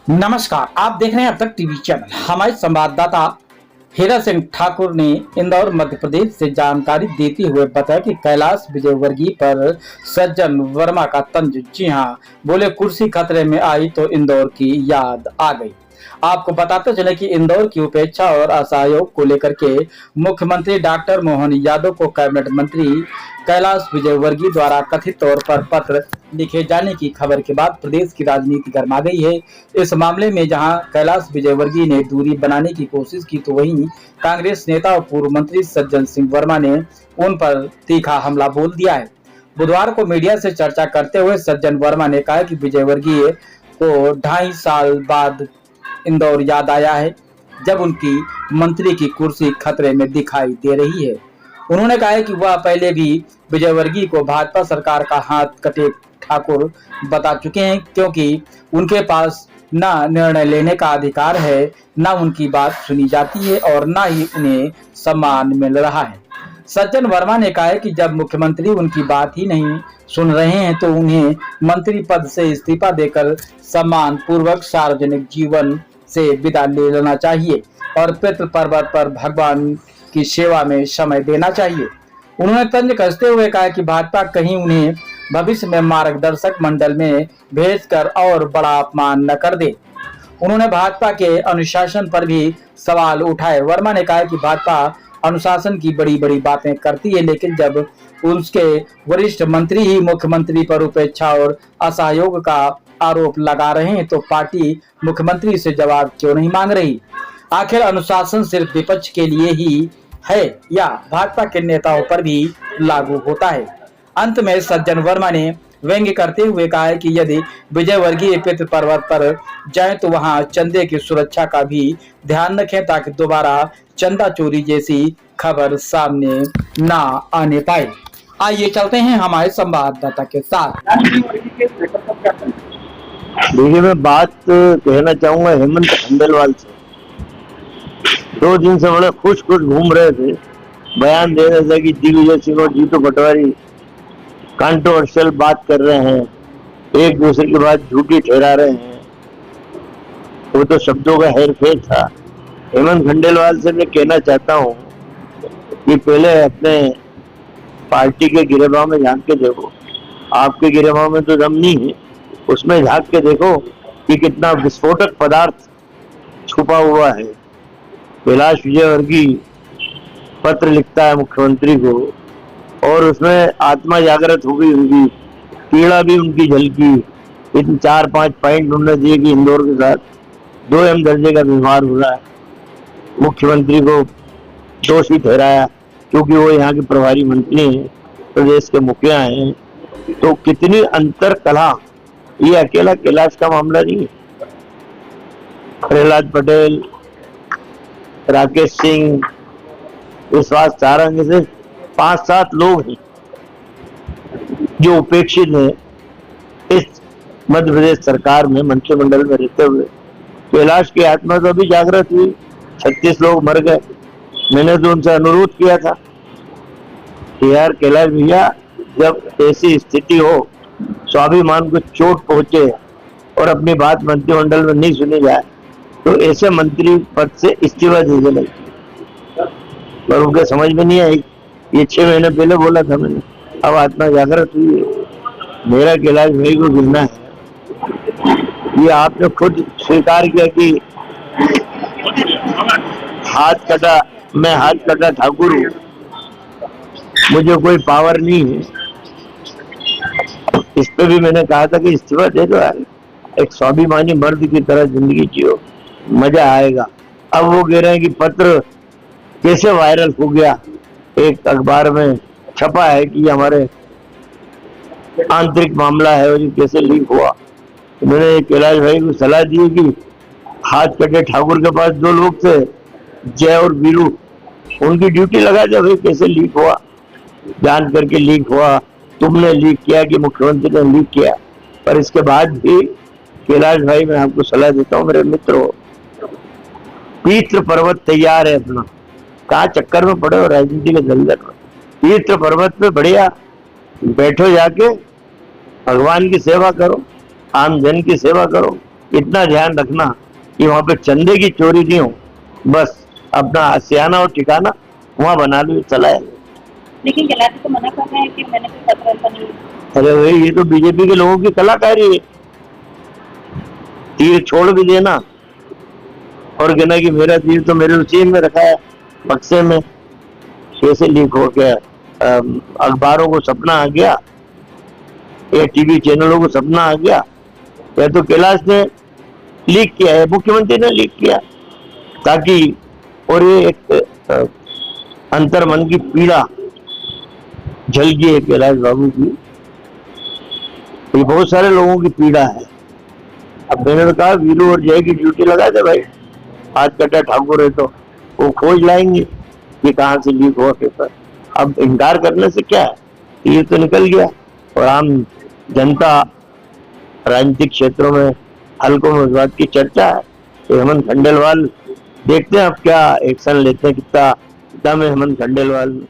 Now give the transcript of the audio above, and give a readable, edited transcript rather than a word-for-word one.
नमस्कार, आप देख रहे हैं अब तक टीवी चैनल। हमारे संवाददाता हीरा सिंह ठाकुर ने इंदौर मध्य प्रदेश से जानकारी देते हुए बताया कि कैलाश विजयवर्गीय पर सज्जन वर्मा का तंज, जी हां, बोले कुर्सी खतरे में आई तो इंदौर की याद आ गई। आपको बताते चले कि इंदौर की उपेक्षा और असहयोग को लेकर के मुख्यमंत्री डॉक्टर मोहन यादव को कैबिनेट मंत्री कैलाश विजयवर्गीय द्वारा कथित तौर पर पत्र लिखे जाने की खबर के बाद प्रदेश की राजनीति गर्मा गई है। इस मामले में जहां कैलाश विजयवर्गीय ने दूरी बनाने की कोशिश की, तो वहीं कांग्रेस नेता और पूर्व मंत्री सज्जन सिंह वर्मा ने उन पर तीखा हमला बोल दिया है। बुधवार को मीडिया से चर्चा करते हुए सज्जन वर्मा ने कहा कि विजयवर्गीय को 2.5 साल बाद इंदौर याद आया है, जब उनकी मंत्री की कुर्सी खतरे में दिखाई दे रही है। उन्होंने कहा है कि वह पहले भी विजयवर्गीय को भाजपा सरकार का हाथ कटे ठाकुर बता चुके हैं, क्योंकि उनके पास न निर्णय लेने का अधिकार है, न उनकी बात सुनी जाती है और न ही उन्हें सम्मान मिल रहा है। सज्जन वर्मा ने कहा है कि जब मुख्यमंत्री उनकी बात ही नहीं सुन रहे हैं तो उन्हें मंत्री पद से इस्तीफा देकर सम्मान पूर्वक सार्वजनिक जीवन से विदा ले लेना चाहिए और पितृ पर्वत पर भगवान की सेवा में समय देना चाहिए। उन्होंने तंज कसते हुए कहा कि भाजपा कहीं उन्हें भविष्य में मार्गदर्शक मंडल में भेजकर और बड़ा अपमान न कर दे। उन्होंने भाजपा के अनुशासन पर भी सवाल उठाए। वर्मा ने कहा कि भाजपा अनुशासन की बड़ी बड़ी बातें करती है, लेकिन जब उसके वरिष्ठ मंत्री ही मुख्यमंत्री पर उपेक्षा और असहयोग का आरोप लगा रहे हैं तो पार्टी मुख्यमंत्री से जवाब क्यों नहीं मांग रही? आखिर अनुशासन सिर्फ विपक्ष के लिए ही है या भाजपा के नेताओं पर भी लागू होता है? अंत में सज्जन वर्मा ने व्यंग्य करते हुए कहा है कि यदि विजयवर्गीय पितृ पर्वत पर जाए तो वहां चंदे की सुरक्षा का भी ध्यान रखें, ताकि दोबारा चंदा चोरी जैसी खबर सामने ना आने पाए। आइए चलते हैं हमारे संवाददाता के साथ। देखिए, मैं बात कहना चाहूंगा हेमंत खंडेलवाल से। 2 दिन से बड़े खुश घूम रहे थे, बयान दे रहे थे कि दिग्विजय सिंह और जीतू पटवारी कंट्रोवर्शियल बात कर रहे हैं, एक दूसरे की बात झूठी ठहरा रहे हैं। वो तो शब्दों का हेरफेर था। हेमंत खंडेलवाल से मैं कहना चाहता हूं कि पहले अपने पार्टी के गिरेबान में झांक के देखो। आपके गिरेबान में तो दम नहीं है, उसमें झांक के देखो कि कितना विस्फोटक पदार्थ छुपा हुआ है। कैलाश विजयवर्गीय पत्र लिखता है मुख्यमंत्री को और उसमें आत्मा जागृत हो गई, उनकी पीड़ा भी उनकी झलकी। इन 4-5 पॉइंट उन्होंने दिए कि इंदौर के साथ 2M दर्जे का व्यवहार हो रहा है। मुख्यमंत्री को दोषी ठहराया क्योंकि वो यहाँ के प्रभारी मंत्री हैं, प्रदेश के मुखिया हैं। तो कितनी अंतर कला, ये अकेला कैलाश का मामला नहीं है। प्रहलाद पटेल, राकेश सिंह, विश्वास सारंग से 5-7 लोग हैं जो उपेक्षित हैं इस मध्य प्रदेश सरकार में मंत्रिमंडल में रहते हुए। कैलाश की आत्मा तो अभी जागृत हुई, 36 लोग मर गए। मैंने तो उनसे अनुरोध किया था कि यार कैलाश भैया, जब ऐसी स्थिति हो, स्वाभिमान को चोट पहुंचे और अपनी बात मंत्रिमंडल में नहीं सुनी जाए, तो ऐसे मंत्री पद से इस्तीफा दे देना। पर उनके समझ में नहीं आई। ये 6 महीने पहले बोला था मैंने, अब आत्मा जागृत हुई है। मेरा कैलाश भाई को गिरना है। ये आपने खुद स्वीकार किया कि मैं हाथ कटा ठाकुर हूँ, मुझे कोई पावर नहीं है। इस पे भी मैंने कहा था कि इस्तीफा दे दो यार, एक स्वाभिमानी मर्द की तरह जिंदगी जियो, मजा आएगा। अब वो कह रहे हैं कि पत्र कैसे वायरल हो गया, एक अखबार में छपा है कि हमारे आंतरिक मामला है और ये कैसे लीक हुआ। तो मैंने कैलाश भाई को सलाह दी कि हाथ कटे ठाकुर के पास 2 लोग थे, जय और वीरू, उनकी ड्यूटी लगा दे। भाई कैसे लीक हुआ, जान करके लीक हुआ, तुमने लीक किया कि मुख्यमंत्री ने लीक किया। पर इसके बाद भी कैलाश भाई, मैं आपको सलाह देता हूँ, मेरे मित्रों, पितृ पर्वत तैयार है अपना, कहाँ चक्कर में पड़े हो राजनीति के दलदल में। पितृ पर्वत पे बढ़िया बैठो, जाके भगवान की सेवा करो, आम जन की सेवा करो, इतना ध्यान रखना कि वहां पे चंदे की चोरी नहीं हो, बस अपना आशियाना और ठिकाना वहां बना लो, चलाए। लेकिन गिलानी तो मना कर रहे हैं कि मैंने कोई पत्र ऐसा नहीं। अरे भाई, ये तो बीजेपी के लोगों की कलाकारी है, तीर छोड़ भी देना और कहना कि मेरा तीर तो मेरे उसी में रखा है, बक्से में। कैसे लीक हो गया, अखबारों को सपना आ गया या टीवी चैनलों को सपना आ गया, या तो कैलाश ने लीक किया है, मुख्यमंत्री ने लीक किया, ताकि और ये एक अंतर मन की पीड़ा झल गई है कैलाश बाबू की। ये बहुत सारे लोगों की पीड़ा है। अब मैंने तो कहा वीरू और जय की ड्यूटी लगा दे भाई, आज कटा ठाकुर है तो वो खोज लाएंगे कि कहाँ से लीक हुआ पेपर। अब इनकार करने से क्या है, ये तो निकल गया। और आम जनता राजनीतिक क्षेत्रों में हल्कों में इस बात की चर्चा है कि हेमंत खंडेलवाल, देखते हैं अब क्या एक्शन लेते हैं, कितना दम है हेमंत खंडेलवाल में।